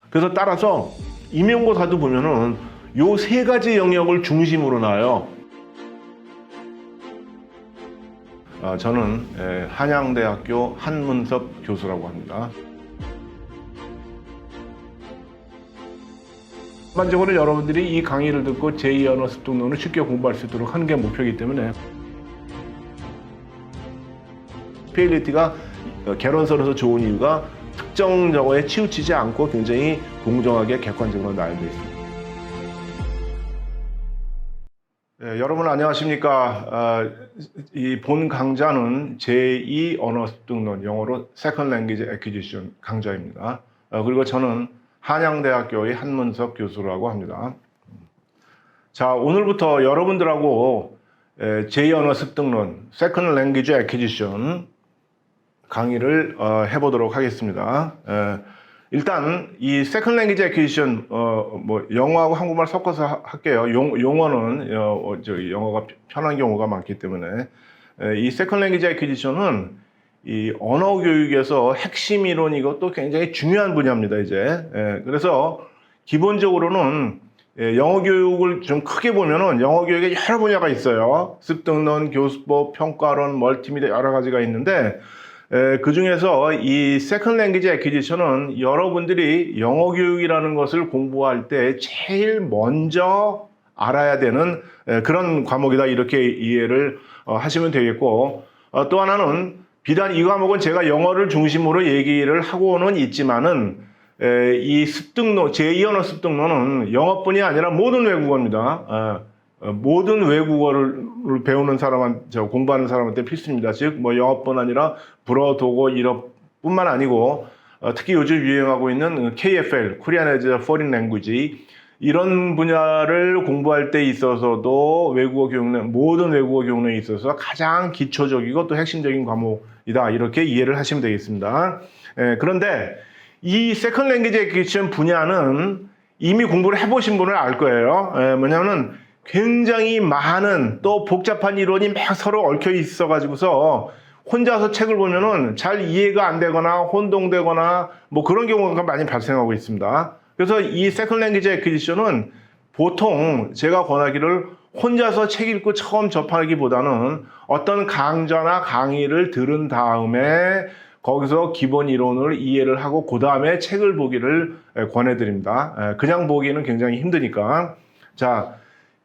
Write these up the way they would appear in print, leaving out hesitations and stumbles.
그래서 따라서 임용고사도 보면은 요 세 가지 영역을 중심으로 나와요. 저는 한양대학교 한문섭 교수라고 합니다. 일반적으로 여러분들이 이 강의를 듣고 제2 언어 습득론을 쉽게 공부할 수 있도록 하는 게 목표이기 때문에 PLAT가 개론서로서 좋은 이유가 특정 정어에 치우치지 않고 굉장히 공정하게 객관적으로 나열되어 있습니다. 여러분 안녕하십니까. 이 본 강좌는 제2 언어 습득론, 영어로 Second Language Acquisition 강좌입니다. 그리고 저는 한양대학교의 한문섭 교수라고 합니다. 자, 오늘부터 여러분들하고 제2 언어 습득론, Second Language Acquisition 강의를 해보도록 하겠습니다. 일단 이 Second Language Acquisition 뭐 영어하고 한국말 섞어서 할게요. 용어는 영어가 편한 경우가 많기 때문에 이 Second Language Acquisition은 이 언어 교육에서 핵심 이론 이것도 굉장히 중요한 분야입니다. 이제 그래서 기본적으로는 영어 교육을 좀 크게 보면은 영어 교육에 여러 분야가 있어요. 습득론, 교수법, 평가론, 멀티미디어 여러 가지가 있는데 그 중에서 이 Second Language Acquisition은 여러분들이 영어 교육이라는 것을 공부할 때 제일 먼저 알아야 되는 그런 과목이다, 이렇게 이해를 하시면 되겠고, 또 하나는 비단 이 과목은 제가 영어를 중심으로 얘기를 하고는 있지만은 이 습득론, 제2 언어 습득론은 영어뿐이 아니라 모든 외국어입니다. 모든 외국어를 배우는 사람한테, 공부하는 사람한테 필수입니다. 즉, 뭐 영어뿐 아니라 불어, 독어, 일어뿐만 아니고 특히 요즘 유행하고 있는 KFL, Korean as a Foreign Language, 이런 분야를 공부할 때 있어서도 외국어 교육론, 모든 외국어 교육론에 있어서 가장 기초적이고 또 핵심적인 과목이다, 이렇게 이해를 하시면 되겠습니다. 그런데 이 Second Language Acquisition 분야는 이미 공부를 해보신 분은 알 거예요. 뭐냐면은 굉장히 많은 또 복잡한 이론이 막 서로 얽혀 있어 가지고서 혼자서 책을 보면은 잘 이해가 안 되거나 혼동되거나 뭐 그런 경우가 많이 발생하고 있습니다. 그래서 이 Second Language Acquisition은 보통 제가 권하기를 혼자서 책 읽고 처음 접하기보다는 어떤 강좌나 강의를 들은 다음에 거기서 기본 이론을 이해를 하고 그 다음에 책을 보기를 권해드립니다. 그냥 보기는 굉장히 힘드니까. 자,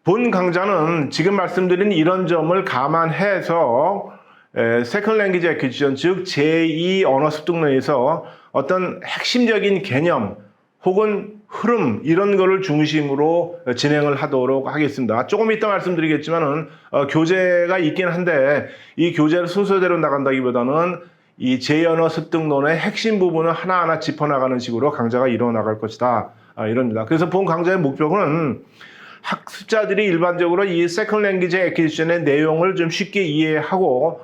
본 강좌는 지금 말씀드린 이런 점을 감안해서 Second Language Acquisition, 즉 제2 언어 습득론에서 어떤 핵심적인 개념 혹은 흐름, 이런 거를 중심으로 진행을 하도록 하겠습니다. 조금 이따 말씀드리겠지만은 교재가 있긴 한데 이 교재를 순서대로 나간다기보다는 이 제2 언어 습득론의 핵심 부분을 하나하나 짚어나가는 식으로 강좌가 이루어나갈 것이다, 이럽니다. 그래서 본 강좌의 목표는 학습자들이 일반적으로 이 Second Language Acquisition의 내용을 좀 쉽게 이해하고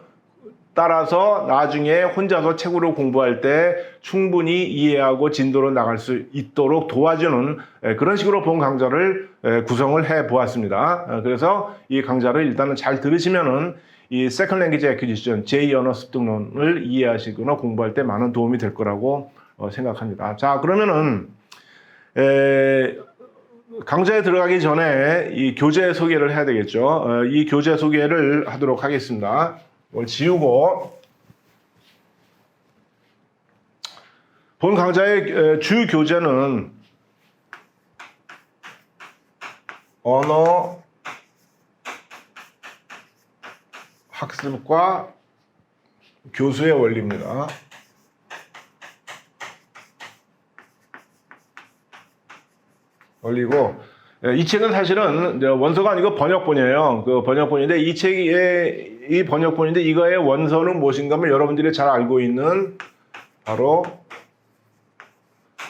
따라서 나중에 혼자서 책으로 공부할 때 충분히 이해하고 진도로 나갈 수 있도록 도와주는 그런 식으로 본 강좌를 구성을 해 보았습니다. 그래서 이 강좌를 일단은 잘 들으시면은 이 Second Language Acquisition, 제2 언어 습득론을 이해하시거나 공부할 때 많은 도움이 될 거라고 생각합니다. 자, 그러면은 강좌에 들어가기 전에 이 교재 소개를 해야 되겠죠. 이 교재 소개를 하도록 하겠습니다. 이걸 지우고, 본 강좌의 주 교재는 언어 학습과 교수의 원리입니다. 원리고, 이 책은 사실은 원서가 아니고 번역본이에요. 그 번역본인데 이 책의 이 번역본인데 이거의 원서는 무엇인가 하면 여러분들이 잘 알고 있는 바로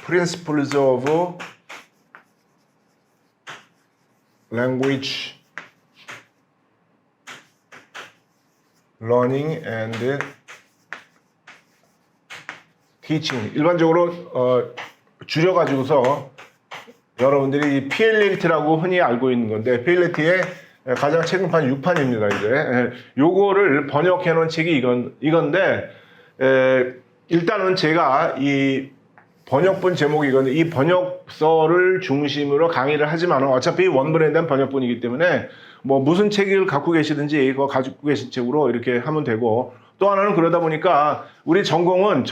Principles of Language Learning and Teaching. 일반적으로 줄여가지고서 여러분들이 PLAT라고 흔히 알고 있는 건데, PLAT의 가장 최근판 6판입니다. 이제 요거를 번역해 놓은 책이 이건데, 일단은 제가 이 번역본 제목이 이건데 이 번역서를 중심으로 강의를 하지만 어차피 원본에 대한 번역본이기 때문에 뭐 무슨 책을 갖고 계시든지 그거 가지고 계신 책으로 이렇게 하면 되고 또 하나는 그러다 보니까 우리 전공의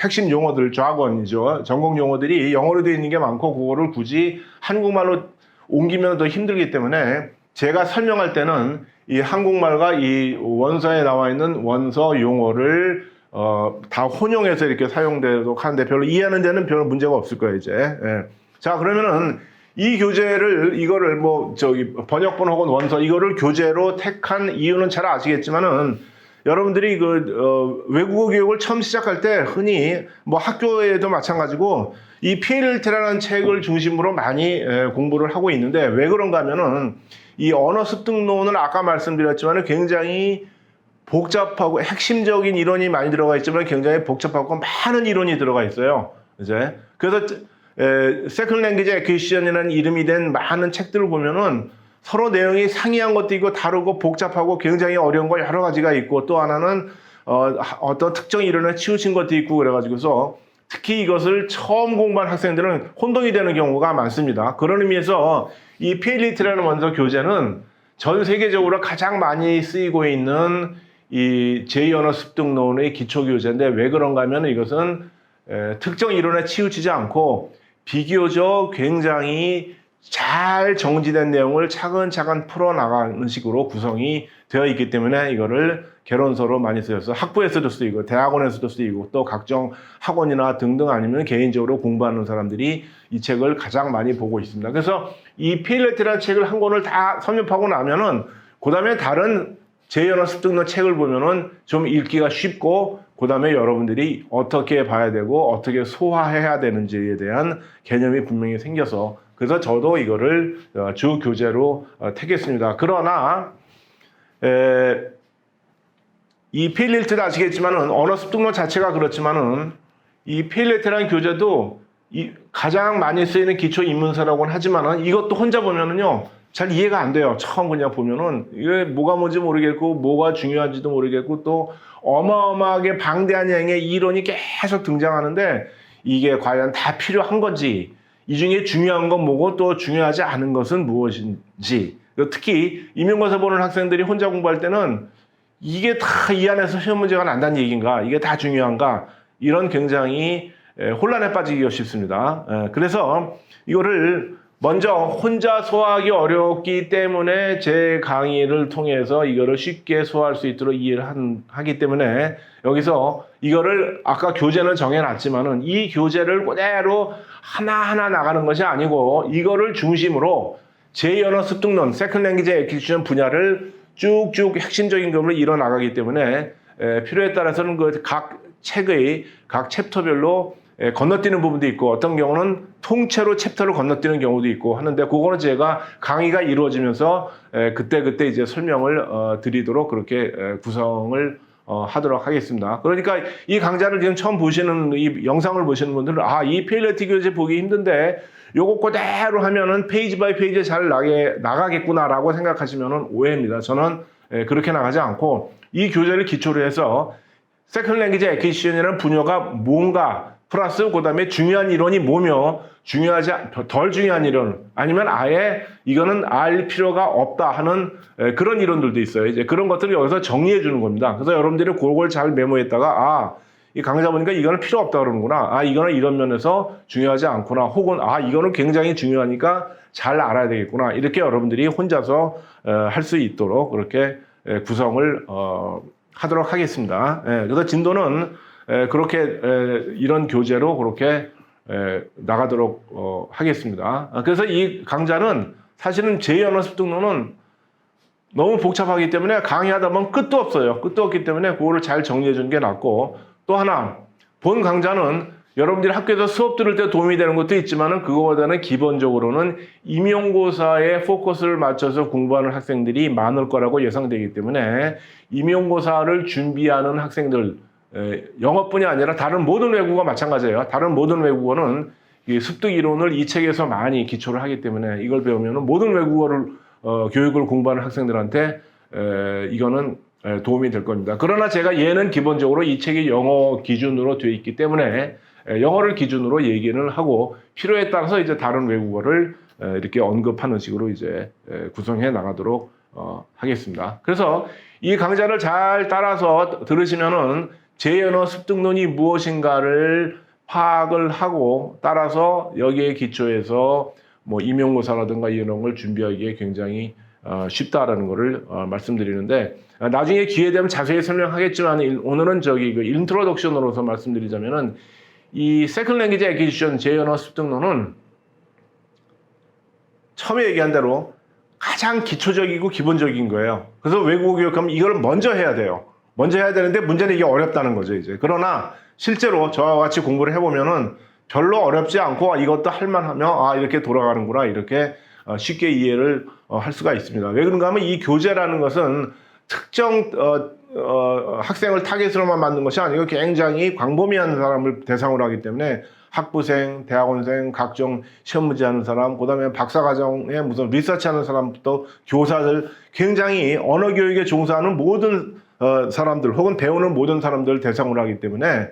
핵심 용어들 좌권이죠. 전공 용어들이 영어로 되어 있는 게 많고 그거를 굳이 한국말로 옮기면 더 힘들기 때문에 제가 설명할 때는 이 한국말과 이 원서에 나와 있는 원서 용어를 다 혼용해서 이렇게 사용되도록 하는데 별로 이해하는 데는 별로 문제가 없을 거예요, 이제. 예. 자, 그러면은 이 교재를, 이거를 번역본 혹은 원서, 이거를 교재로 택한 이유는 잘 아시겠지만은 여러분들이 외국어 교육을 처음 시작할 때 흔히 뭐 학교에도 마찬가지고 이 PLLT라는 책을 중심으로 많이 공부를 하고 있는데 왜 그런가 하면은 이 언어 습득론은 아까 말씀드렸지만 굉장히 복잡하고 핵심적인 이론이 많이 들어가 있지만 굉장히 복잡하고 많은 이론이 들어가 있어요. 이제 그래서 Second Language Acquisition이라는 이름이 된 많은 책들을 보면은 서로 내용이 상이한 것도 있고 다르고 복잡하고 굉장히 어려운 거 여러 가지가 있고 또 하나는 어떤 특정 이론에 치우친 것도 있고 그래가지고서 특히 이것을 처음 공부한 학생들은 혼동이 되는 경우가 많습니다. 그런 의미에서 이 PLLT라는 원서 교재는 전 세계적으로 가장 많이 쓰이고 있는 이 제2언어 습득론의 기초교재인데 왜 그런가 하면 이것은 특정 이론에 치우치지 않고 비교적 굉장히 잘 정지된 내용을 차근차근 풀어나가는 식으로 구성이 되어 있기 때문에 이거를 개론서로 많이 쓰여서 학부에서도 쓰이고 대학원에서도 쓰이고 또 각종 학원이나 등등 아니면 개인적으로 공부하는 사람들이 이 책을 가장 많이 보고 있습니다. 그래서 이 PLLT라는 책을 한 권을 다 섭렵하고 나면은 그 다음에 다른 제2언어 습득론 책을 보면은 좀 읽기가 쉽고 그 다음에 여러분들이 어떻게 봐야 되고 어떻게 소화해야 되는지에 대한 개념이 분명히 생겨서 그래서 저도 이거를 주 교재로 택했습니다. 그러나 이 PLLT도 아시겠지만은 언어 습득론 자체가 그렇지만은 이 PLLT라는 교재도 가장 많이 쓰이는 기초 입문서라고는 하지만은 이것도 혼자 보면은요 잘 이해가 안 돼요. 처음 그냥 보면은 이게 뭐가 뭔지 모르겠고 뭐가 중요한지도 모르겠고 또 어마어마하게 방대한 양의 이론이 계속 등장하는데 이게 과연 다 필요한 건지 이 중에 중요한 건 뭐고 또 중요하지 않은 것은 무엇인지 특히 임용고사 보는 학생들이 혼자 공부할 때는 이게 다 이 안에서 시험 문제가 난다는 얘기인가 이게 다 중요한가 이런 굉장히 혼란에 빠지기가 쉽습니다. 그래서 이거를 먼저 혼자 소화하기 어렵기 때문에 제 강의를 통해서 이거를 쉽게 소화할 수 있도록 이해를 하기 때문에 여기서 이거를 아까 교재는 정해놨지만은 이 교재를 그대로 하나하나 나가는 것이 아니고 이거를 중심으로 제2언어 습득론, Second Language Acquisition 분야를 쭉쭉 핵심적인 것을 이뤄나가기 때문에 필요에 따라서는 그 각 책의 각 챕터별로 건너뛰는 부분도 있고 어떤 경우는 통째로 챕터를 건너뛰는 경우도 있고 하는데 그거는 제가 강의가 이루어지면서 그때 이제 설명을 드리도록 그렇게 구성을 하도록 하겠습니다. 그러니까 이 강좌를 지금 처음 보시는 이 영상을 보시는 분들은 이 PLLT 교재 보기 힘든데 요거 그대로 하면은 페이지 바이 페이지 잘 나가겠구나라고 생각하시면은 오해입니다. 저는 그렇게 나가지 않고 이 교재를 기초로 해서 Second Language Acquisition이라는 분야가 뭔가 플러스 그 다음에 중요한 이론이 뭐며 덜 중요한 이론 아니면 아예 이거는 알 필요가 없다 하는 그런 이론들도 있어요. 이제 그런 것들을 여기서 정리해 주는 겁니다. 그래서 여러분들이 그걸 잘 메모했다가 이 강좌 보니까 이거는 필요 없다 그러는구나. 이거는 이런 면에서 중요하지 않구나. 혹은 이거는 굉장히 중요하니까 잘 알아야 되겠구나. 이렇게 여러분들이 혼자서 할 수 있도록 그렇게 구성을 하도록 하겠습니다. 그래서 진도는 그렇게 이런 교재로 그렇게 나가도록 하겠습니다. 그래서 이 강좌는 사실은 제2언어 습득론은 너무 복잡하기 때문에 강의하다 보면 끝도 없어요. 끝도 없기 때문에 그거를 잘 정리해 주는 게 낫고 또 하나 본 강좌는 여러분들이 학교에서 수업 들을 때 도움이 되는 것도 있지만은 그거보다는 기본적으로는 임용고사에 포커스를 맞춰서 공부하는 학생들이 많을 거라고 예상되기 때문에 임용고사를 준비하는 학생들 영어뿐이 아니라 다른 모든 외국어가 마찬가지예요. 다른 모든 외국어는 이 습득 이론을 이 책에서 많이 기초를 하기 때문에 이걸 배우면 모든 외국어를 교육을 공부하는 학생들한테 이거는 도움이 될 겁니다. 그러나 제가 얘는 기본적으로 이 책이 영어 기준으로 되어 있기 때문에 영어를 기준으로 얘기를 하고 필요에 따라서 이제 다른 외국어를 이렇게 언급하는 식으로 이제 구성해 나가도록 하겠습니다. 그래서 이 강좌를 잘 따라서 들으시면은 제2언어 습득론이 무엇인가를 파악을 하고 따라서 여기에 기초해서 뭐 임용고사라든가 이런 걸 준비하기에 굉장히 쉽다라는 것을 말씀드리는데 나중에 기회 되면 자세히 설명하겠지만 오늘은 저기 그 인트로덕션으로서 말씀드리자면은 이 세컨드 랭귀지 애퀴지션 제2언어 습득론은 처음에 얘기한 대로 가장 기초적이고 기본적인 거예요. 그래서 외국어 교육하면 이걸 먼저 해야 돼요. 먼저 해야 되는데 문제는 이게 어렵다는 거죠, 이제. 그러나 실제로 저와 같이 공부를 해보면은 별로 어렵지 않고 이것도 할만하며 이렇게 돌아가는구나 이렇게 쉽게 이해를 할 수가 있습니다. 왜 그런가 하면 이 교재라는 것은 특정 학생을 타겟으로만 만든 것이 아니고 굉장히 광범위한 사람을 대상으로 하기 때문에 학부생, 대학원생, 각종 시험 문제 하는 사람, 그 다음에 박사과정에 무슨 리서치 하는 사람부터 교사들, 굉장히 언어 교육에 종사하는 모든 사람들 혹은 배우는 모든 사람들을 대상으로 하기 때문에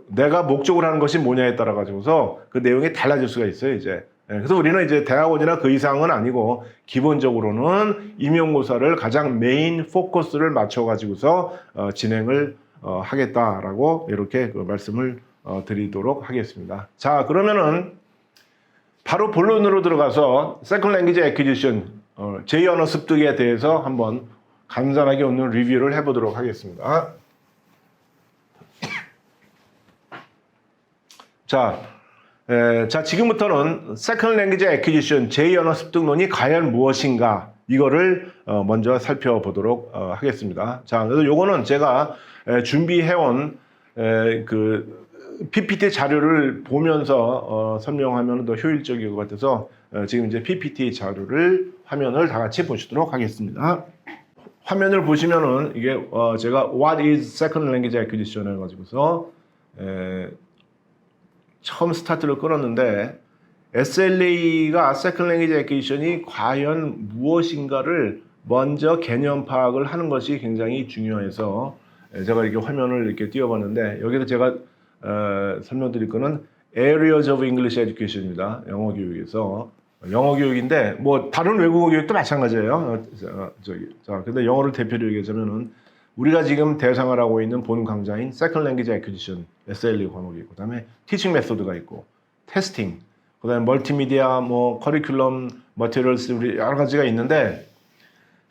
내가 목적으로 하는 것이 뭐냐에 따라 가지고서 그 내용이 달라질 수가 있어요, 이제. 그래서 우리는 이제 대학원이나 그 이상은 아니고 기본적으로는 임용고사를 가장 메인 포커스를 맞춰 가지고서 진행을 하겠다라고 이렇게 말씀을 드리도록 하겠습니다. 자, 그러면은 바로 본론으로 들어가서 Second Language Acquisition 제2언어 습득에 대해서 한번 간단하게 오늘 리뷰를 해보도록 하겠습니다. 자, 지금부터는 Second Language Acquisition 제2언어 습득론이 과연 무엇인가 이거를 먼저 살펴보도록 하겠습니다. 자, 그래서 요거는 제가 준비해온 그 PPT 자료를 보면서 설명하면 더 효율적일 것 같아서 지금 이제 PPT 자료를 화면을 다 같이 보시도록 하겠습니다. 화면을 보시면은 이게 제가 What is Second Language Acquisition 해가지고서 처음 스타트를 끊었는데 SLA가 Second Language Acquisition이 과연 무엇인가를 먼저 개념 파악을 하는 것이 굉장히 중요해서 제가 이렇게 화면을 이렇게 띄워봤는데 여기서 제가 설명드릴 거는 Areas of English Education입니다. 영어 교육에서 영어 교육인데 뭐 다른 외국어 교육도 마찬가지예요. 자, 근데 영어를 대표로 얘기하자면은 우리가 지금 대상을 하고 있는 본 강좌인 Second Language Acquisition SLA 과목이 있고, 그다음에 Teaching Method가 있고, 테스팅, 그다음에 멀티미디어, 뭐 커리큘럼, 머티리얼스 우리 여러 가지가 있는데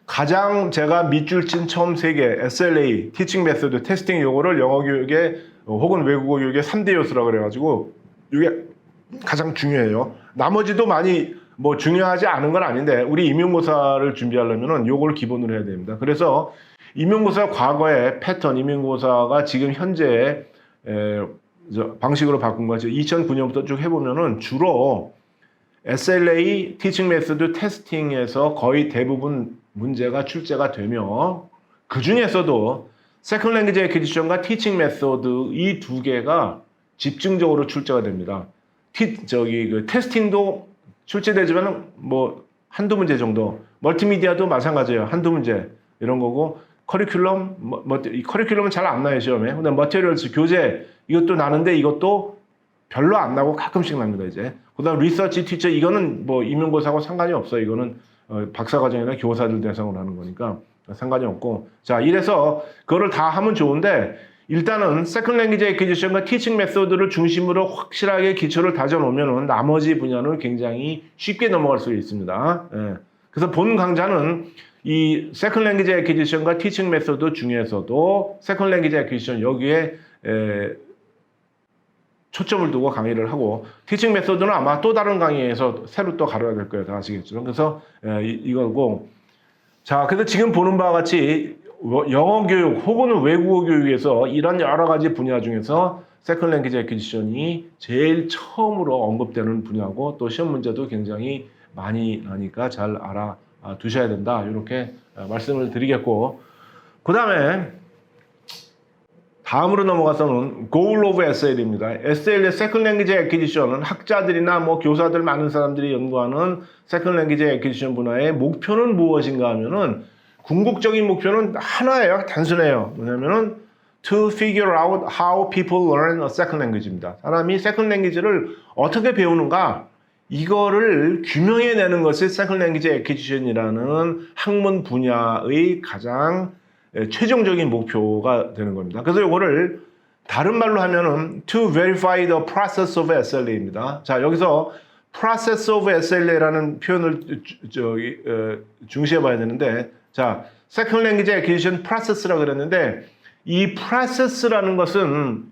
가장 제가 밑줄 친 처음 세 개 SLA, Teaching Method, 테스팅 요거를 영어 교육에 혹은 외국어 교육의 3대 요소라 그래가지고 이게 가장 중요해요. 나머지도 많이 뭐 중요하지 않은 건 아닌데 우리 임용고사를 준비하려면은 요걸 기본으로 해야 됩니다. 그래서 임용고사 과거의 패턴, 임용고사가 지금 현재 방식으로 바꾼 거죠. 2009년부터 쭉 해보면은 주로 SLA, Teaching Method, 테스팅에서 거의 대부분 문제가 출제가 되며 그 중에서도 Second Language Acquisition과 Teaching Method 이 두 개가 집중적으로 출제가 됩니다. 그 테스팅도 출제되지만 뭐 한두 문제 정도, 멀티미디어도 마찬가지예요. 한두 문제 이런 거고 커리큘럼, 이 커리큘럼은 잘 안 나요 시험에. 근데 머티리얼스 교재 이것도 나는데 이것도 별로 안 나고 가끔씩 납니다 이제. 그다음 리서치 티처 이거는 뭐 임용고사하고 상관이 없어요. 이거는 박사과정이나 교사들 대상으로 하는 거니까 상관이 없고. 자, 이래서 그거를 다 하면 좋은데 일단은 Second Language Acquisition과 Teaching Method를 중심으로 확실하게 기초를 다져놓으면 나머지 분야는 굉장히 쉽게 넘어갈 수 있습니다. 예. 그래서 본 강좌는 이 Second Language Acquisition과 Teaching Method 중에서도 Second Language Acquisition 여기에 초점을 두고 강의를 하고 Teaching Method는 아마 또 다른 강의에서 새로 또 가려야 될 거예요. 다 아시겠죠? 그래서 이거고 자, 그래서 지금 보는 바와 같이 영어 교육 혹은 외국어 교육에서 이런 여러 가지 분야 중에서 Second Language Acquisition이 제일 처음으로 언급되는 분야고 또 시험 문제도 굉장히 많이 나니까 잘 알아두셔야 된다. 이렇게 말씀을 드리겠고 그 다음에 다음으로 넘어가서는 Goal of SL입니다. SL의 Second Language Acquisition은 학자들이나 뭐 교사들 많은 사람들이 연구하는 Second Language Acquisition 분야의 목표는 무엇인가 하면은 궁극적인 목표는 하나예요. 단순해요. 뭐냐면은 to figure out how people learn a second language입니다. 사람이 second language를 어떻게 배우는가 이거를 규명해내는 것이 second language acquisition이라는 학문 분야의 가장 최종적인 목표가 되는 겁니다. 그래서 이거를 다른 말로 하면은 to verify the process of SLA입니다. 자, 여기서 process of SLA라는 표현을 중시해 봐야 되는데, 자, second language acquisition process라고 그랬는데, 이 process라는 것은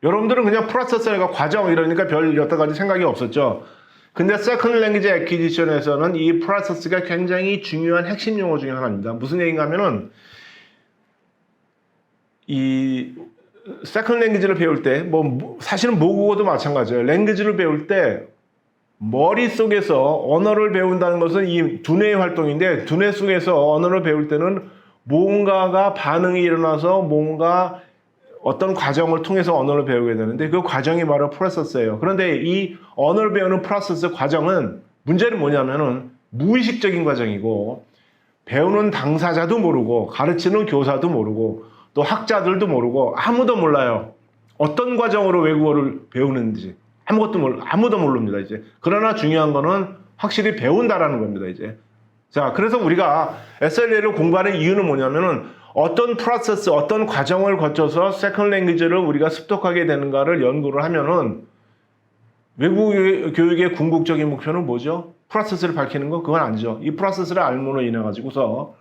여러분들은 그냥 process가 과정 이러니까 별 여러 가지 생각이 없었죠. 근데 second language acquisition에서는 이 process가 굉장히 중요한 핵심 용어 중에 하나입니다. 무슨 얘기인가 하면은 이 second language를 배울 때 사실은 모국어도 마찬가지예요. language를 배울 때 머릿속에서 언어를 배운다는 것은 이 두뇌의 활동인데, 두뇌 속에서 언어를 배울 때는 뭔가가 반응이 일어나서 뭔가 어떤 과정을 통해서 언어를 배우게 되는데, 그 과정이 바로 프로세스예요. 그런데 이 언어를 배우는 프로세스 과정은 문제는 뭐냐면은 무의식적인 과정이고, 배우는 당사자도 모르고 가르치는 교사도 모르고 또 학자들도 모르고 아무도 몰라요. 어떤 과정으로 외국어를 배우는지 아무도 모릅니다, 이제. 그러나 중요한 거는 확실히 배운다라는 겁니다, 이제. 자, 그래서 우리가 SLA를 공부하는 이유는 뭐냐면은 어떤 프로세스, 어떤 과정을 거쳐서 세컨드 랭귀지를 우리가 습득하게 되는가를 연구를 하면은 외국 교육의 궁극적인 목표는 뭐죠? 프로세스를 밝히는 거? 그건 아니죠. 이 프로세스를 알므로 인해 가지고서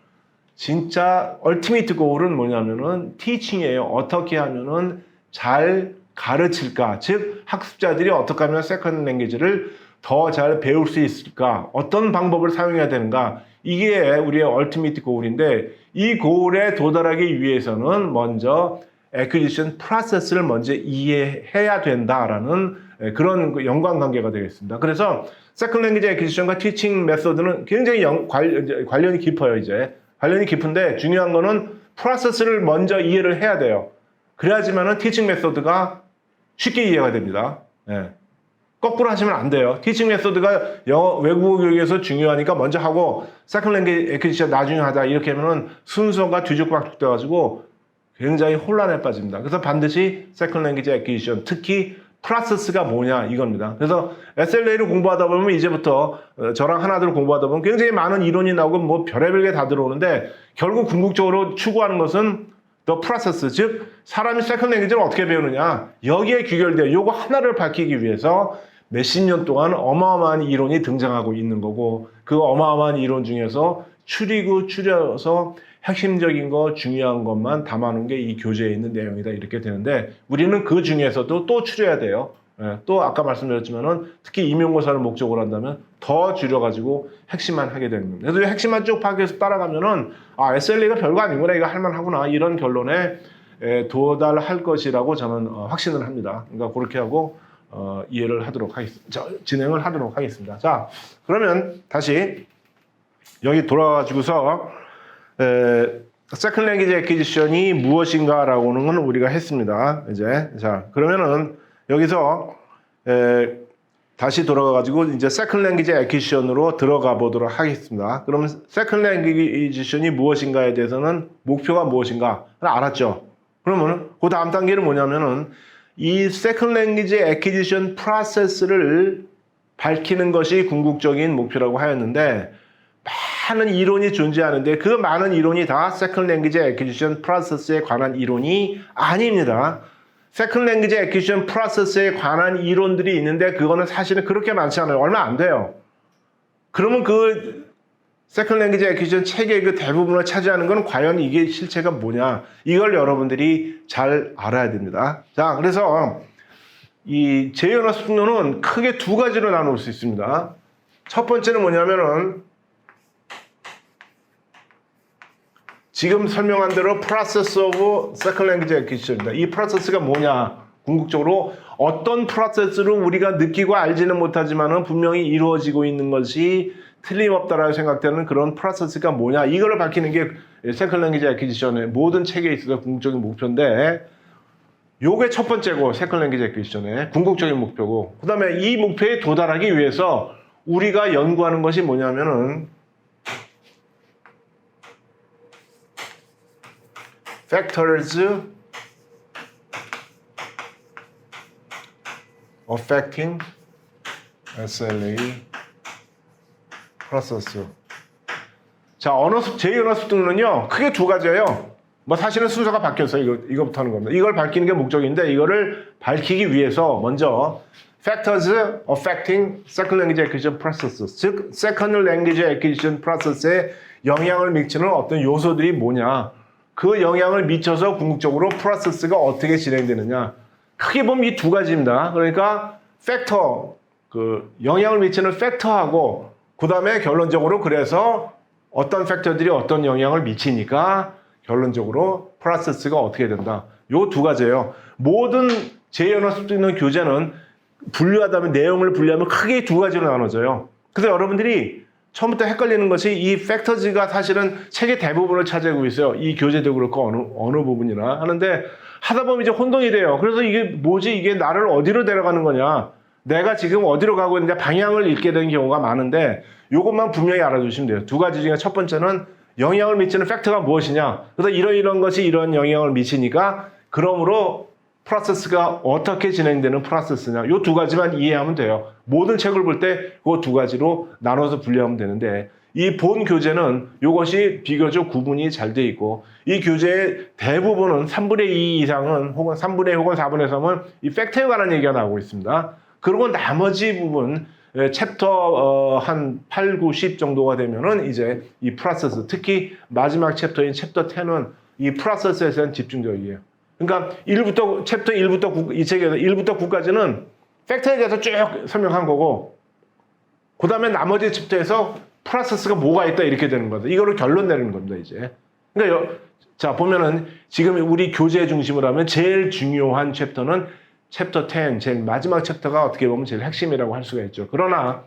진짜 얼티미트 고울은 뭐냐면은 티칭이에요. 어떻게 하면은 잘 가르칠까? 즉 학습자들이 어떻게 하면 세컨드 랭귀지를 더 잘 배울 수 있을까? 어떤 방법을 사용해야 되는가? 이게 우리의 얼티미트 고울인데, 이 고울에 도달하기 위해서는 먼저 acquisition process를 먼저 이해해야 된다라는 그런 연관관계가 되겠습니다. 그래서 second language acquisition과 teaching method는 굉장히 관련이 깊어요. 이제 관련이 깊은데 중요한 거는 process를 먼저 이해를 해야 돼요. 그래야지만은 teaching method가 쉽게 이해가 됩니다. 네. 거꾸로 하시면 안 돼요. 티칭 메소드가 외국어 교육에서 중요하니까 먼저 하고 세컨드 랭귀지 애퀴지션 나중에 하자 이렇게 하면은 순서가 뒤죽박죽 돼가지고 굉장히 혼란에 빠집니다. 그래서 반드시 세컨드 랭귀지 애퀴지션, 특히 프로세스가 뭐냐 이겁니다. 그래서 SLA를 공부하다 보면 이제부터 저랑 하나들 공부하다 보면 굉장히 많은 이론이 나오고 뭐 별의별 게 다 들어오는데, 결국 궁극적으로 추구하는 것은 the process, 즉 사람이 세컨드 랭귀지를 어떻게 배우느냐, 여기에 귀결돼요. 요거 하나를 밝히기 위해서 몇십 년 동안 어마어마한 이론이 등장하고 있는 거고, 그 어마어마한 이론 중에서 추려서 핵심적인 거, 중요한 것만 담아놓은 게 이 교재에 있는 내용이다 이렇게 되는데, 우리는 그 중에서도 또 추려야 돼요. 또 아까 말씀드렸지만은 특히 임용고사를 목적으로 한다면 더 줄여가지고 핵심만 하게 되는 겁니다. 그래서 핵심만 쭉 파악해서 따라가면은 SLA가 별거 아니구나, 이거 할만하구나, 이런 결론에 도달할 것이라고 저는 확신을 합니다. 그러니까 그렇게 하고 이해를 하도록 하겠습니다. 진행을 하도록 하겠습니다. 자, 그러면 다시 여기 돌아와가지고서 세컨드 랭귀지 애퀴지션이 무엇인가라고는 건 우리가 했습니다. 이제 자, 그러면은 여기서 다시 돌아가가지고 이제 세컨드 랭귀지 애퀴지션으로 들어가 보도록 하겠습니다. 그러면 세컨드 랭귀지션이 무엇인가에 대해서는 목표가 무엇인가 알았죠? 그러면 그 다음 단계는 뭐냐면은 이 세컨드 랭귀지 애퀴지션 프로세스를 밝히는 것이 궁극적인 목표라고 하였는데, 많은 이론이 존재하는데 그 많은 이론이 다 세컨드 랭귀지 애퀴지션 프로세스에 관한 이론이 아닙니다. 세컨드 랭귀지 애퀴지션 프로세스에 관한 이론들이 있는데 그거는 사실은 그렇게 많지 않아요. 얼마 안 돼요. 그러면 그 세컨드 랭귀지 애퀴지션 체계의 그 대부분을 차지하는 건 과연 이게 실체가 뭐냐, 이걸 여러분들이 잘 알아야 됩니다. 자, 그래서 이 제2언어 습득론은 크게 두 가지로 나눌 수 있습니다. 첫 번째는 뭐냐면은 지금 설명한 대로 process of second language acquisition입니다. 이 프로세스가 뭐냐, 궁극적으로 어떤 프로세스로 우리가 느끼고 알지는 못하지만은 분명히 이루어지고 있는 것이 틀림없다라고 생각되는 그런 프로세스가 뭐냐, 이걸 밝히는 게 세컨드 랭귀지 애퀴지션의 모든 체계에 있어서 궁극적인 목표인데, 요게 첫 번째고 세컨드 랭귀지 애퀴지션의 궁극적인 목표고, 그 다음에 이 목표에 도달하기 위해서 우리가 연구하는 것이 뭐냐면은 factors affecting SLA process. 자, 제2언어 습득론은요, 크게 두 가지예요. 뭐 사실은 순서가 바뀌었어요. 이거부터 하는 겁니다. 이걸 밝히는 게 목적인데, 이거를 밝히기 위해서 먼저 factors affecting second language acquisition process, 즉 second language acquisition process에 영향을 미치는 어떤 요소들이 뭐냐, 그 영향을 미쳐서 궁극적으로 프로세스가 어떻게 진행되느냐. 크게 보면 이 두 가지입니다. 그러니까 팩터, 그 영향을 미치는 팩터하고 그 다음에 결론적으로 그래서 어떤 팩터들이 어떤 영향을 미치니까 결론적으로 프로세스가 어떻게 된다. 요 두 가지예요. 모든 제2언어 습득론 교재는 분류하다면 내용을 분류하면 크게 두 가지로 나눠져요. 그래서 여러분들이 처음부터 헷갈리는 것이 이 팩터즈가 사실은 책의 대부분을 차지하고 있어요. 이 교재도 그렇고 어느 부분이나 하는데 하다 보면 이제 혼동이 돼요. 그래서 이게 뭐지? 이게 나를 어디로 데려가는 거냐? 내가 지금 어디로 가고 있는지 방향을 잃게 되는 경우가 많은데 이것만 분명히 알아두시면 돼요. 두 가지 중에 첫 번째는 영향을 미치는 팩터가 무엇이냐? 그래서 이런 것이 이런 영향을 미치니까 그러므로 프로세스가 어떻게 진행되는 프로세스냐, 이 두 가지만 이해하면 돼요. 모든 책을 볼 때 그 두 가지로 나눠서 분류하면 되는데 이 본 교재는 이것이 비교적 구분이 잘 돼 있고 이 교재의 대부분은 3분의 2 이상은 혹은 3분의 1 혹은 4분의 3은 이 팩트에 관한 얘기가 나오고 있습니다. 그리고 나머지 부분 챕터 한 8, 9, 10 정도가 되면은 이제 이 프로세스, 특히 마지막 챕터인 챕터 10은 이 프로세스에 대한 집중적이에요. 그러니까 챕터 1부터 9, 이 책에서 1부터 9까지는 팩터에 대해서 쭉 설명한 거고 그 다음에 나머지 챕터에서 프로세스가 뭐가 있다 이렇게 되는 거다. 이거를 결론 내리는 겁니다, 이제. 그러니까 자, 보면은 지금 우리 교재 중심으로 하면 제일 중요한 챕터는 챕터 10, 제일 마지막 챕터가 어떻게 보면 제일 핵심이라고 할 수가 있죠. 그러나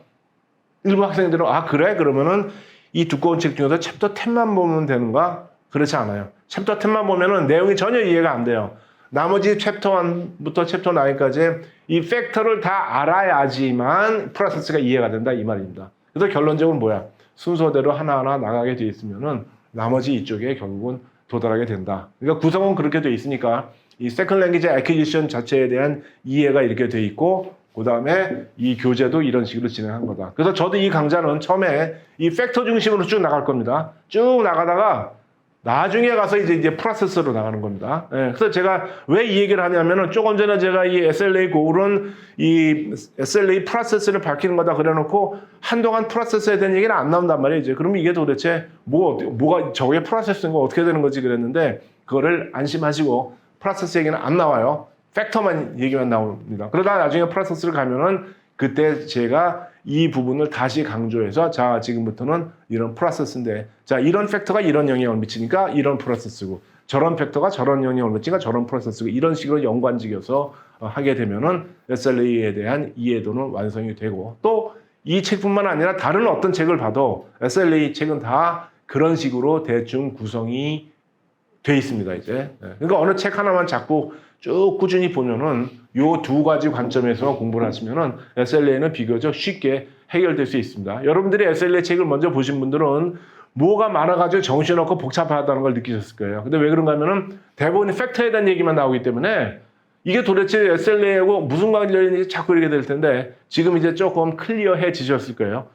일부 학생들은 그래? 그러면은 이 두꺼운 책 중에서 챕터 10만 보면 되는가? 그렇지 않아요. 챕터 10만 보면은 내용이 전혀 이해가 안 돼요. 나머지 챕터 1부터 챕터 9까지 이 팩터를 다 알아야지만 프로세스가 이해가 된다 이 말입니다. 그래서 결론적으로 뭐야? 순서대로 하나하나 나가게 돼 있으면은 나머지 이쪽에 결국은 도달하게 된다. 그러니까 구성은 그렇게 돼 있으니까 이 세컨드 랭귀지 애퀴지션 자체에 대한 이해가 이렇게 돼 있고 그 다음에 이 교재도 이런 식으로 진행한 거다. 그래서 저도 이 강좌는 처음에 이 팩터 중심으로 쭉 나갈 겁니다. 쭉 나가다가 나중에 가서 이제 프로세스로 나가는 겁니다. 예, 그래서 제가 왜 이 얘기를 하냐면은 조금 전에 제가 이 SLA 고울은 이 SLA 프로세스를 밝히는 거다 그래놓고 한동안 프로세스에 대한 얘기는 안 나온단 말이에요. 이제 그러면 이게 도대체 뭐가 저게 프로세스인 거 어떻게 되는 거지 그랬는데 그거를 안심하시고 프로세스 얘기는 안 나와요. 팩터만 얘기만 나옵니다. 그러다 나중에 프로세스를 가면은 그때 제가 이 부분을 다시 강조해서 자 지금부터는 이런 프로세스인데 자 이런 팩터가 이런 영향을 미치니까 이런 프로세스고 저런 팩터가 저런 영향을 미치니까 저런 프로세스고 이런 식으로 연관지어서 하게 되면은 SLA에 대한 이해도는 완성이 되고 또 이 책뿐만 아니라 다른 어떤 책을 봐도 SLA 책은 다 그런 식으로 대충 구성이 돼 있습니다 이제. 그러니까 어느 책 하나만 자꾸 쭉 꾸준히 보면은 요 두 가지 관점에서 공부를 하시면은 SLA는 비교적 쉽게 해결될 수 있습니다. 여러분들이 SLA 책을 먼저 보신 분들은 뭐가 많아가지고 정신없고 복잡하다는 걸 느끼셨을 거예요. 근데 왜 그런가 하면은 대부분 팩터에 대한 얘기만 나오기 때문에 이게 도대체 SLA하고 무슨 관련인지 자꾸 이렇게 될 텐데 지금 이제 조금 클리어해지셨을 거예요.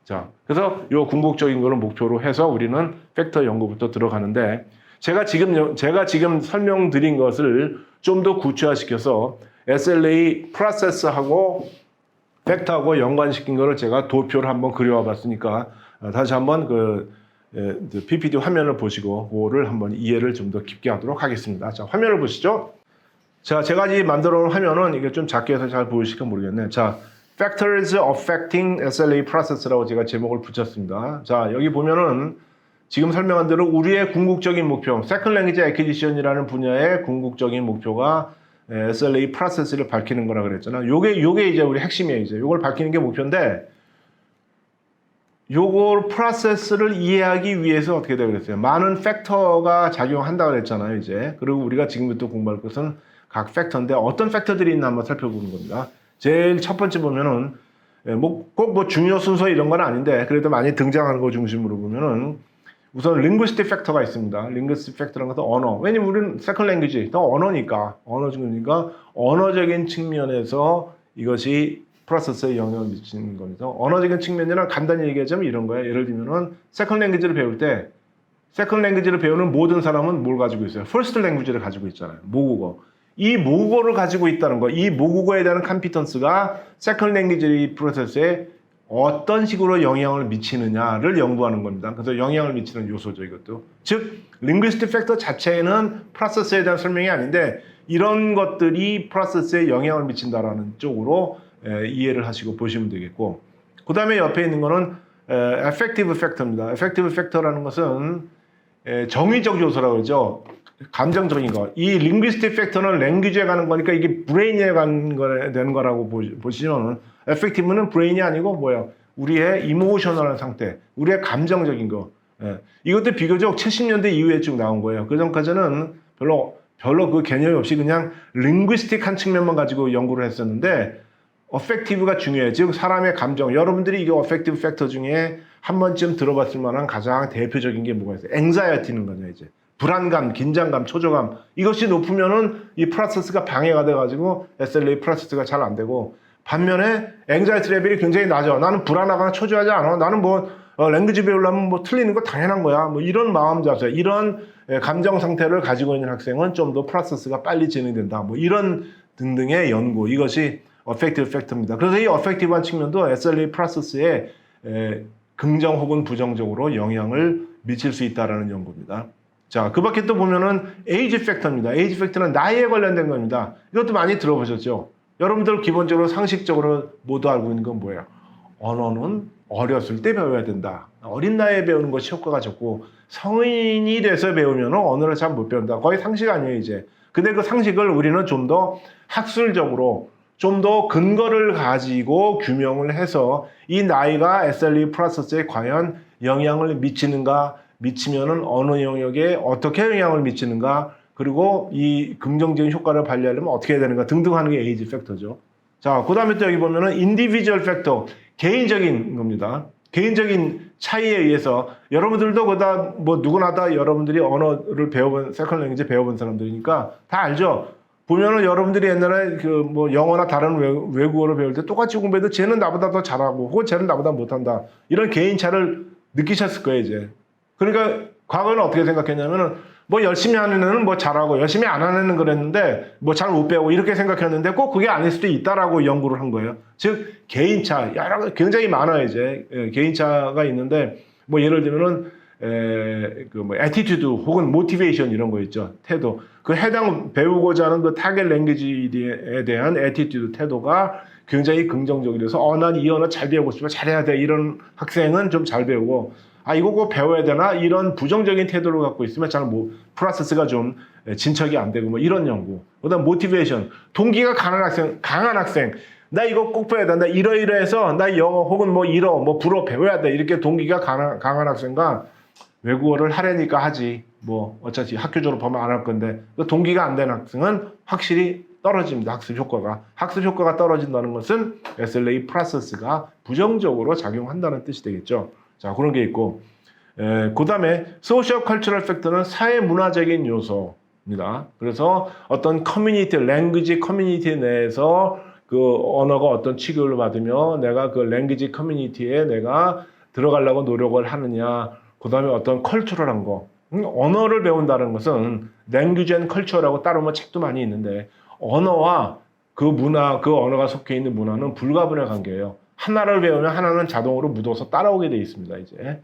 자, 그래서 요 궁극적인 거를 목표로 해서 우리는 팩터 연구부터 들어가는데 제가 지금 설명드린 것을 좀 더 구체화시켜서 SLA 프로세스하고 팩터하고 연관시킨 거를 제가 도표를 한번 그려와 봤으니까 다시 한번 PPT 화면을 보시고 그거를 한번 이해를 좀 더 깊게 하도록 하겠습니다. 자, 화면을 보시죠. 자, 제가 이 만들어 놓은 화면은 이게 좀 작게 해서 잘 보이실까 모르겠네. 자, Factors Affecting SLA Process라고 제가 제목을 붙였습니다. 자, 여기 보면은 지금 설명한 대로 우리의 궁극적인 목표, Second Language Acquisition이라는 분야의 궁극적인 목표가 SLA 프로세스를 밝히는 거라 그랬잖아. 요게 이제 우리 핵심이에요. 이제 요걸 밝히는 게 목표인데, 요걸 프로세스를 이해하기 위해서 어떻게 되고 그랬어요? 많은 팩터가 작용한다 그랬잖아요. 이제 그리고 우리가 지금부터 공부할 것은 각 팩터인데 어떤 팩터들이 있나 한번 살펴보는 겁니다. 제일 첫 번째 보면은 꼭 중요 순서 이런 건 아닌데 그래도 많이 등장하는 거 중심으로 보면은 우선 linguistic factor가 있습니다. linguistic factor라는 것은 언어. 왜냐면 우리는 second language, 더 언어니까, 언어적이니까 언어적인 측면에서 이것이 프로세스에 영향을 미치는 겁니다. 언어적인 측면이나 간단히 얘기하자면 이런 거예요. 예를 들면은 second language를 배울 때 second language를 배우는 모든 사람은 뭘 가지고 있어요? first language를 가지고 있잖아요. 모국어. 이 모국어를 가지고 있다는 거, 이 모국어에 대한 컴피턴스가 second language 프로세스에 어떤 식으로 영향을 미치느냐를 연구하는 겁니다. 그래서 영향을 미치는 요소죠, 이것도. 즉, linguistic factor 자체는 프로세스에 대한 설명이 아닌데 이런 것들이 프로세스에 영향을 미친다라는 쪽으로 이해를 하시고 보시면 되겠고, 그 다음에 옆에 있는 거는 affective factor입니다. affective factor라는 것은 정의적 요소라고 그러죠. 감정적인 거. 이 linguistic factor는 language에 가는 거니까 이게 brain에 되는 거라고 보시면은 affective는 brain이 아니고 뭐예요? 우리의 emotional한 상태, 우리의 감정적인 거. 이것도 비교적 70년대 이후에 쭉 나온 거예요. 그 전까지는 별로 그 개념이 없이 그냥 linguistic한 측면만 가지고 연구를 했었는데 affective가 중요해요. 즉 사람의 감정. 여러분들이 이게 affective factor 중에 한 번쯤 들어봤을 만한 가장 대표적인 게 뭐가 있어요? anxiety는 거죠, 이제. 불안감, 긴장감, 초조감. 이것이 높으면은 이 프로세스가 방해가 돼가지고 SLA 프로세스가 잘 안 되고, 반면에 anxiety 레벨이 굉장히 낮아. 나는 불안하거나 초조하지 않아. 나는 뭐 랭귀지 배우려면 뭐 틀리는 거 당연한 거야. 뭐 이런 마음 자세, 이런 감정 상태를 가지고 있는 학생은 좀 더 프로세스가 빨리 진행된다. 뭐 이런 등등의 연구. 이것이 affective factor입니다. 그래서 이 affective한 측면도 SLA 프로세스에 긍정 혹은 부정적으로 영향을 미칠 수 있다라는 연구입니다. 자, 그 밖에 또 보면은 age factor입니다. age factor는 나이에 관련된 겁니다. 이것도 많이 들어보셨죠? 여러분들 기본적으로 상식적으로 모두 알고 있는 건 뭐예요? 언어는 어렸을 때 배워야 된다. 어린 나이에 배우는 것이 효과가 좋고, 성인이 돼서 배우면 언어를 잘 못 배운다. 거의 상식 아니에요, 이제. 근데 그 상식을 우리는 좀 더 학술적으로 좀 더 근거를 가지고 규명을 해서 이 나이가 SLE 프로세스에 과연 영향을 미치는가, 미치면은 어느 영역에 어떻게 영향을 미치는가, 그리고 이 긍정적인 효과를 발휘하려면 어떻게 해야 되는가 등등 하는 게 에이지 팩터죠. 자, 그 다음에 또 여기 보면은 인디비주얼 팩터, 개인적인 겁니다. 개인적인 차이에 의해서 여러분들도 그다 뭐 누구나 다 여러분들이 언어를 배워본 세컨드 랭귀지 배워본 사람들이니까 다 알죠. 보면은 여러분들이 옛날에 그 뭐 영어나 다른 외국어를 배울 때 똑같이 공부해도 쟤는 나보다 더 잘하고 혹은 쟤는 나보다 못한다, 이런 개인차를 느끼셨을 거예요, 이제. 그러니까 과거에는 어떻게 생각했냐면은 뭐 열심히 하는 애는 뭐 잘하고 열심히 안 하는 애는 그랬는데 뭐 잘 못 배우고 이렇게 생각했는데 꼭 그게 아닐 수도 있다라고 연구를 한 거예요. 즉 개인차 굉장히 많아요, 이제. 개인차가 있는데 뭐 예를 들면은 그 뭐 attitude 혹은 motivation 이런 거 있죠. 태도. 그 해당 배우고자 하는 그 타겟 랭귀지에 대한 attitude, 태도가 굉장히 긍정적이라서 난 이 언어 잘 배우고 싶어, 잘해야 돼, 이런 학생은 좀 잘 배우고, 이거 꼭 배워야 되나, 이런 부정적인 태도를 갖고 있으면 잘 뭐 프로세스가 좀 진척이 안 되고, 뭐 이런 연구. 그다음 모티베이션, 동기가 강한 학생, 나 이거 꼭 배워야 된다, 이러이러해서 나 영어 혹은 뭐 불어 배워야 돼, 이렇게 동기가 강한 학생과 외국어를 하려니까 하지, 뭐 어차피 학교 졸업하면 안 할 건데, 그 동기가 안 되는 학생은 확실히 떨어집니다. 학습 효과가 떨어진다는 것은 SLA 프로세스가 부정적으로 작용한다는 뜻이 되겠죠. 자, 그런 게 있고, 그 다음에 소셜 컬처럴 팩터는 사회 문화적인 요소입니다. 그래서 어떤 커뮤니티, 랭귀지 커뮤니티 내에서 그 언어가 어떤 취급을 받으며 내가 그 랭귀지 커뮤니티에 내가 들어가려고 노력을 하느냐, 그 다음에 어떤 컬처럴한 거. 언어를 배운다는 것은 랭귀지 앤 컬처라고 따로 뭐 책도 많이 있는데, 언어와 그 문화, 그 언어가 속해 있는 문화는 불가분의 관계예요. 하나를 배우면 하나는 자동으로 묻어서 따라오게 돼 있습니다, 이제.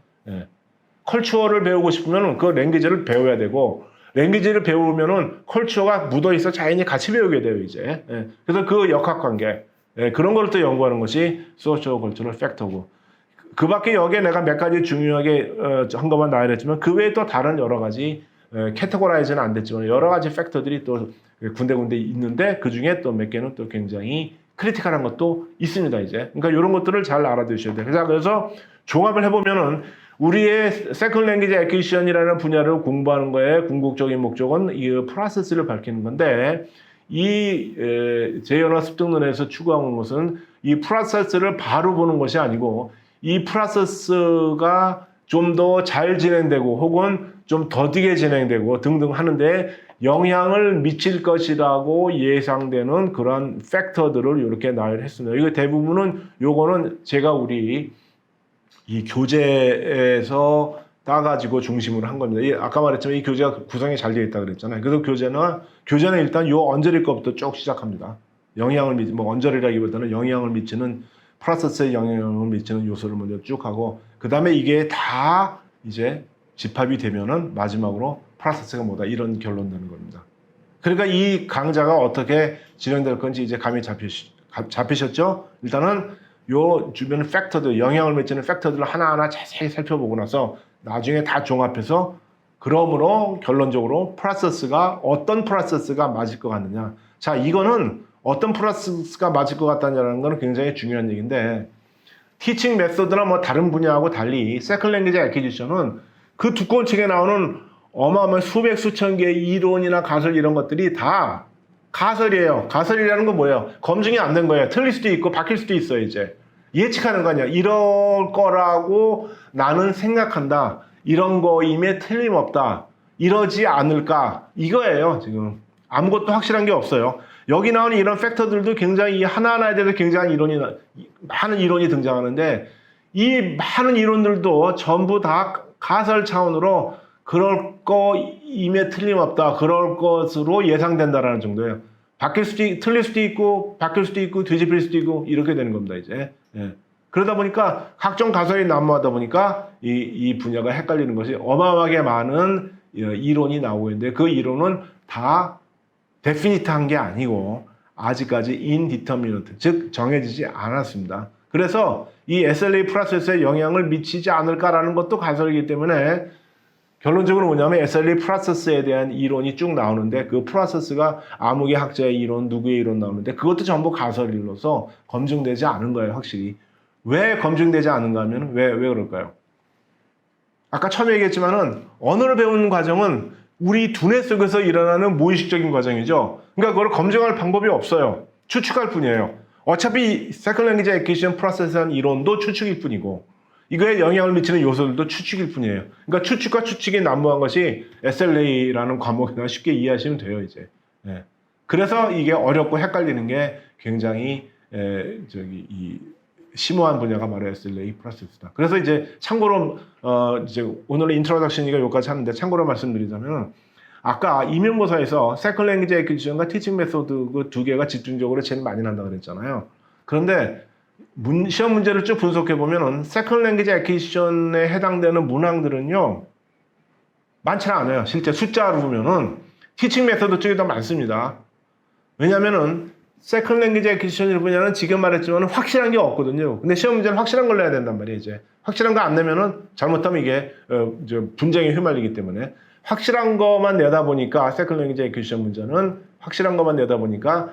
컬처를 배우고 싶으면 그 랭귀지를 배워야 되고, 랭귀지를 배우면은 컬처가 묻어 있어 자연히 같이 배우게 돼요, 이제. 그래서 그 역학관계, 그런 걸 또 연구하는 것이 소셜 컬처럴 팩터고, 그 밖에 여기에 내가 몇 가지 중요하게 한 것만 나열했지만 그 외에 또 다른 여러 가지 캐테고라이즈는 안 됐지만 여러 가지 팩터들이 또 군데군데 있는데, 그 중에 또 몇 개는 또 굉장히 크리티컬한 것도 있습니다, 이제. 그러니까 이런 것들을 잘 알아두셔야 돼요. 그래서 종합을 해보면은 우리의 세컨드 랭귀지 애퀴지션이라는 분야를 공부하는 거에 궁극적인 목적은 이 프로세스를 밝히는 건데, 이 제 언어 습득론에서 추구하는 것은 이 프로세스를 바로 보는 것이 아니고 이 프로세스가 좀 더 잘 진행되고 혹은 좀 더디게 진행되고 등등 하는데 영향을 미칠 것이라고 예상되는 그런 팩터들을 이렇게 나열했습니다. 이거 대부분은 요거는 제가 우리 이 교재에서 따가지고 중심으로 한 겁니다. 아까 말했지만 이 교재가 구성이 잘 되어 있다 그랬잖아요. 그래서 교재는 일단 요 언저리 거부터 쭉 시작합니다. 언저리라기보다는 영향을 미치는 프로세스에 영향을 미치는 요소를 먼저 쭉 하고 그 다음에 이게 다 이제 집합이 되면은 마지막으로 프로세스가 뭐다 이런 결론 내는 겁니다. 그러니까 이 강좌가 어떻게 진행될 건지 이제 감이 잡히셨죠? 일단은 요 주변 팩터들, 영향을 미치는 팩터들을 하나하나 자세히 살펴보고 나서 나중에 다 종합해서 그러므로 결론적으로 어떤 프로세스가 맞을 것 같느냐. 자, 이거는 어떤 프로세스가 맞을 것 같다는 건 굉장히 중요한 얘기인데 티칭 메소드나 뭐 다른 분야하고 달리 세컨드 랭귀지 애퀴지션은 그 두꺼운 책에 나오는 어마어마한 수백 수천 개의 이론이나 가설 이런 것들이 다 가설이에요. 가설이라는 건 뭐예요? 검증이 안 된 거예요. 틀릴 수도 있고 바뀔 수도 있어요. 이제 예측하는 거 아니야. 이럴 거라고 나는 생각한다. 이런 거임에 틀림없다. 이러지 않을까? 이거예요. 지금 아무것도 확실한 게 없어요. 여기 나오는 이런 팩터들도 굉장히 하나하나에 대해서 굉장히 많은 이론이 등장하는데 이 많은 이론들도 전부 다 가설 차원으로 그럴 거임에 틀림없다. 그럴 것으로 예상된다라는 정도예요. 틀릴 수도 있고 바뀔 수도 있고 뒤집힐 수도 있고 이렇게 되는 겁니다. 이제. 예. 그러다 보니까 각종 가설이 난무하다 보니까 이 분야가 헷갈리는 것이 어마어마하게 많은 이론이 나오고 있는데 그 이론은 다 데피니트한 게 아니고 아직까지 indeterminate, 즉 정해지지 않았습니다. 그래서 이 SLA 프로세스에 영향을 미치지 않을까라는 것도 가설이기 때문에 결론적으로 뭐냐면 SLA 프로세스에 대한 이론이 쭉 나오는데 그 프로세스가 아무개 학자의 이론, 누구의 이론 나오는데 그것도 전부 가설이로서 검증되지 않은 거예요, 확실히. 왜 검증되지 않은가 하면 왜 그럴까요? 아까 처음에 얘기했지만은 언어를 배우는 과정은 우리 두뇌 속에서 일어나는 무의식적인 과정이죠. 그러니까 그걸 검증할 방법이 없어요. 추측할 뿐이에요. 어차피 Second Language Acquisition Process라는 이론도 추측일 뿐이고 이거에 영향을 미치는 요소들도 추측일 뿐이에요. 그러니까 추측과 추측이 난무한 것이 SLA라는 과목이나 쉽게 이해하시면 돼요, 이제. 예. 그래서 이게 어렵고 헷갈리는 게 굉장히 심오한 분야가 바로 SLA 프로세스다. 그래서 이제 참고로 이제 오늘의 인트로덕션이가 여기까지 하는데 참고로 말씀드리자면 아까 임용고사에서 Second Language Acquisition과 Teaching Method 그 두 개가 집중적으로 제일 많이 난다 그랬잖아요. 그런데 시험 문제를 쭉 분석해 보면은 Second Language Acquisition에 해당되는 문항들은요 많지 않아요. 실제 숫자로 보면은 Teaching Method 쪽이 더 많습니다. 왜냐면은 세컨드 랭귀지 애퀴지션이라는 분야는 지금 말했지만 확실한 게 없거든요. 근데 시험 문제는 확실한 걸 내야 된단 말이에요. 이제 확실한 거 안 내면은 잘못하면 이게 분쟁에 휘말리기 때문에 확실한 거만 내다 보니까 세컨드 랭귀지 애퀴지션 문제는 확실한 거만 내다 보니까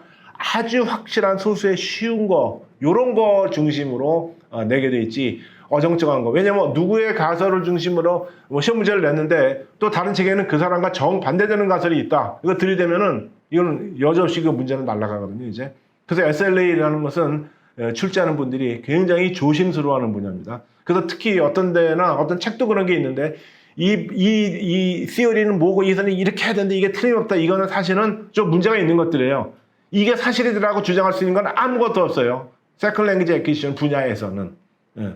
아주 확실한 소수의 쉬운 거 요런 거 중심으로 내게 돼 있지 어정쩡한 거. 왜냐면 누구의 가설을 중심으로 시험 문제를 냈는데 또 다른 책에는 그 사람과 정반대되는 가설이 있다. 이거 들이대면은 이거는 여지없이 그 문제는 날아가거든요, 이제. 그래서 SLA라는 것은 출제하는 분들이 굉장히 조심스러워하는 분야입니다. 그래서 특히 어떤 데나 어떤 책도 그런 게 있는데 이 시어리는 뭐고 이선이 이렇게 해야 되는데 이게 틀림없다. 이거는 사실은 좀 문제가 있는 것들이에요. 이게 사실이라고 주장할 수 있는 건 아무것도 없어요. 세컨드 랭귀지 애퀴지션 분야에서는. 예.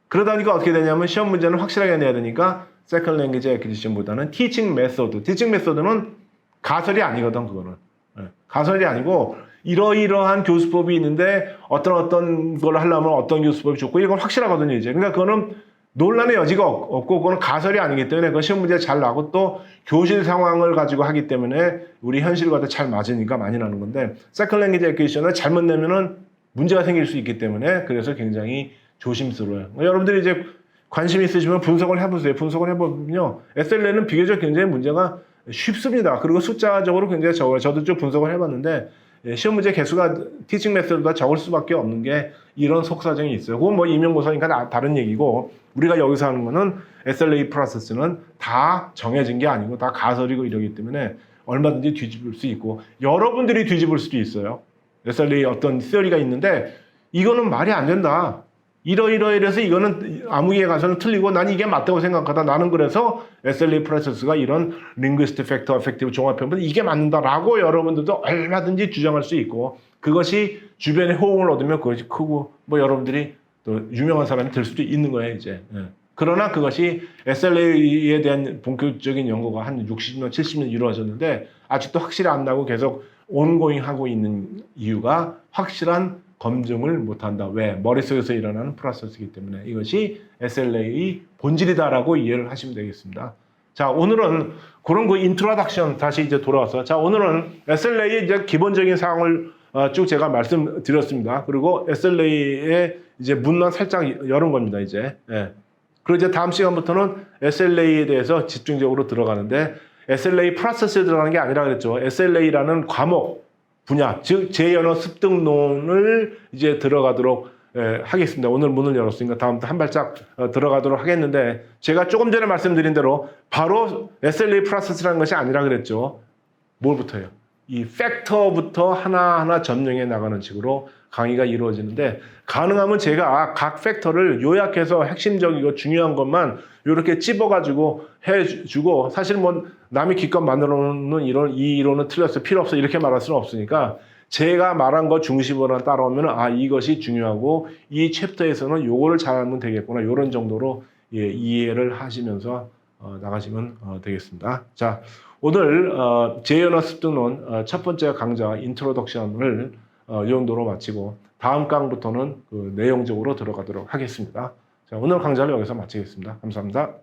그러다 보니까 어떻게 되냐면 시험 문제는 확실하게 내야 되니까 세컨드 랭귀지 애퀴지션보다는 티칭 메소드. 티칭 메소드는 가설이 아니거든, 그거는. 예. 가설이 아니고 이러이러한 교수법이 있는데 어떤 걸 하려면 어떤 교수법이 좋고 이건 확실하거든요, 이제. 그러니까 그거는 논란의 여지가 없고 그거는 가설이 아니기 때문에 그 시험 문제 잘 나고 또 교실 상황을 가지고 하기 때문에 우리 현실과도 잘 맞으니까 많이 나는 건데 세컨드 랭귀지 애퀴지션을 잘못 내면은 문제가 생길 수 있기 때문에 그래서 굉장히 조심스러워요. 여러분들이 이제 관심 있으시면 분석을 해보세요. 분석을 해보면요. SLA는 비교적 굉장히 문제가 쉽습니다. 그리고 숫자적으로 굉장히 적어요. 저도 좀 분석을 해봤는데 시험 문제 개수가 티칭 메소드보다 적을 수밖에 없는 게 이런 속사정이 있어요. 그건 뭐 임용고사니까 다른 얘기고 우리가 여기서 하는 거는 SLA 프로세스는 다 정해진 게 아니고 다 가설이고 이러기 때문에 얼마든지 뒤집을 수 있고 여러분들이 뒤집을 수도 있어요. SLA 어떤 시어리가 있는데 이거는 말이 안 된다. 이러이러이래서 이거는 아무개에 가서는 틀리고 난 이게 맞다고 생각하다. 나는 그래서 SLA 프로세스가 이런 linguistic factor affective 종합편분 이게 맞는다라고 여러분들도 얼마든지 주장할 수 있고 그것이 주변의 호응을 얻으면 그것이 크고 뭐 여러분들이 또 유명한 사람이 될 수도 있는 거예요 이제. 예. 그러나 그것이 SLA에 대한 본격적인 연구가 한 60년, 70년 이루어졌는데 아직도 확실히 안 나고 계속 온고잉 하고 있는 이유가 확실한 검증을 못한다. 왜? 머릿속에서 일어나는 프로세스이기 때문에 이것이 SLA의 본질이다라고 이해를 하시면 되겠습니다. 자, 오늘은 그런 그 인트로덕션 다시 이제 돌아와서 자, 오늘은 SLA의 이제 기본적인 사항을 쭉 제가 말씀드렸습니다. 그리고 SLA의 이제 문만 살짝 열은 겁니다, 이제. 예. 그리고 이제 다음 시간부터는 SLA에 대해서 집중적으로 들어가는데 SLA 프로세스에 들어가는 게 아니라 그랬죠. SLA라는 과목, 분야, 즉 제 언어 습득론을 이제 들어가도록 하겠습니다. 오늘 문을 열었으니까 다음부터 한 발짝 들어가도록 하겠는데 제가 조금 전에 말씀드린 대로 바로 SLA 프로세스라는 것이 아니라 그랬죠. 뭘부터요? 이 팩터부터 하나하나 점령해 나가는 식으로 강의가 이루어지는데 가능하면 제가 각 팩터를 요약해서 핵심적이고 중요한 것만 이렇게 찝어가지고 해주고 사실 뭐 남이 기껏 만들어 놓는 이 이론은 틀렸어 필요 없어 이렇게 말할 수는 없으니까 제가 말한 것 중심으로 따라오면 아 이것이 중요하고 이 챕터에서는 요거를 잘하면 되겠구나 이런 정도로 이해를 하시면서 나가시면 되겠습니다. 자 오늘 제 언어 습득론 첫 번째 강좌 인트로덕션을 이 정도로 마치고 다음 강부터는 그 내용적으로 들어가도록 하겠습니다. 자, 오늘 강좌를 여기서 마치겠습니다. 감사합니다.